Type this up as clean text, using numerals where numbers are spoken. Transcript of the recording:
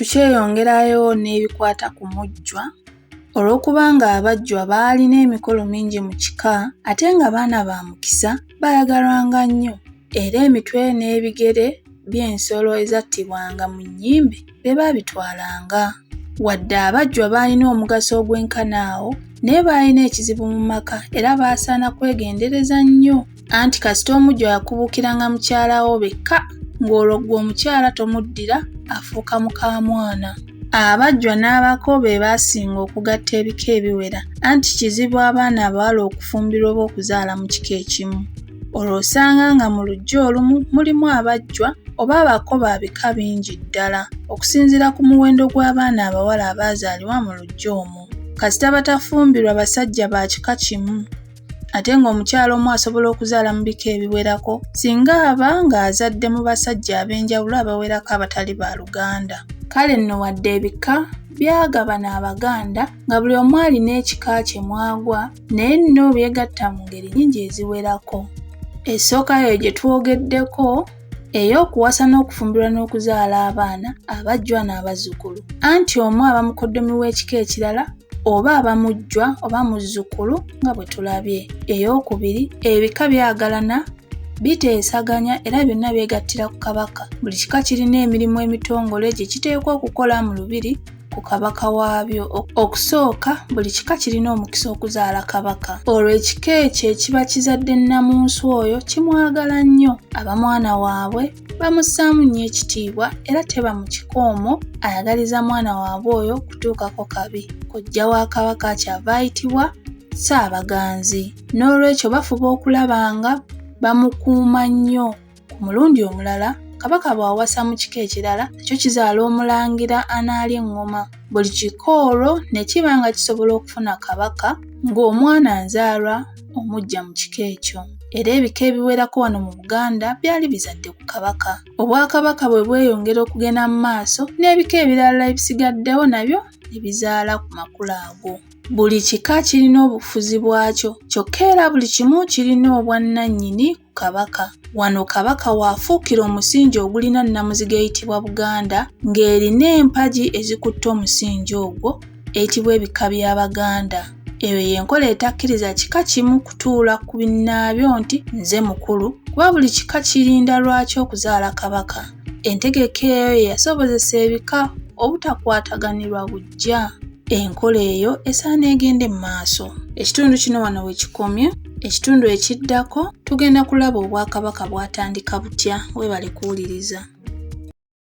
Tukyeyongerayo n'ebikwata ku mujjwa. Olw'okubanga abajjwa baalina emikolo mingi mu kika ate nga baana ba mukisa bayagalwanga nnyo era emitwe n'ebigere by'ensolo ezattibwanga mu nnyimbe be baabitwalanga. Wadde abajjwa baalina omugaso ogwenkana awo naye baalina ekizibu mu maka era baasaana kwegendereza nnyo anti kasita omujjwa yakubuukiranga mukyalawo bekka ng'olwo ggwe omukyala tomuddira afuuka muka mwana. Abajjwa n'abako be baasinga okugatta ebika ebiwera anti kizibu abaana abawala okufumbirwa oba okuzaala mu kika ekimu. Olwo osanga nga mu luggya olumu mulimu abajjwa oba abako ba bika bingi ddala okusinziira ku muwendo gw'abaana abawala abaazaalibwa mu luggya omwo. Kasita batafumbirwa basajja ba kika kimu ate ng'omukyala omu asobola okuzaala mu bika ebiwerako singa aba ng'azadde mu basajja ab'enjawulo abawerako abatali ba Luganda. Kale nno wadde ebika byagabana Abaganda nga buli omu alina ekika kye mwagwa naye nno byegatta mu ngeri nnyingi eziwerako. Esookayo gye twogeddeko ey'okuwasa n'okufumbirwa n'okuzaala abaana abajjwa n'abazzukulu anti omu aba mukoddomi w'ekika ekirala oba aba mujjwa oba muzzukulu nga bwe tulabye. Eyookubiri, ebika byagalana biteesaganya era byonna byegattira ku Kabaka. Buli kika kirina emirimu emitongole gye kiteekwa okukola mu lubiri ku Kabaka waabyo. Okusooka, buli kika kirina omukisa okuzaala Kabaka. Olwo ekika ekyo ekiba kizadde nnamunsi oyo kimwagala nnyo, abamwana waabwe bamussaamu nnyo ekitiibwa era teba mu kika omwo ayagaliza mwana waabwe oyo kutuukako kabi. Kojja wa Kabaka kyava ayitibwa Ssaabaganzi. N'olwekyo bafuba okulaba nga bamukuuma nnyo. Ku mulundi omulala Kabaka bw'awasa mu kika ekirala ekyo kizaala omulangira anaalya eŋŋoma. Buli kika olwo ne kiba nga kisobola okufuna Kabaka ng'omwana nzaalwa omuggya mu kika ekyo. Era ebika ebiwerako wano mu Buganda byali bizadde ku Kabaka. Obwakabaka bwe bweyongera okugenda mu maaso n'ebika ebirala ebisigaddewo nabyo ne bizaala ku makula ago. Buli kika kirina obufuzi bwakyo kyokka era buli kimu kirina obwannannyini ku Kabaka. Wano Kabaka waafuukira omusingi ogulina nnamuziga eyitibwa Buganda ng'erina empagi ezikutte omusingi ogwo eyitibwa ebika by'Abaganda. Eyo y'enkola etakkiriza kika kimu kutuula ku binnaabyo nti nze mukulu kuba buli kika kirinda lwaki okuzaala Kabaka. Entegeka eyo ye yasobozesa ebika obutakwataganirwa buggya. Enkola eyo esaana egende mu maaso. Ekitundu kino wano we kikomye. Ekitundu ekiddako tugenda kulaba Obwakabaka bwatandika butya. Weebale kuwuliriza.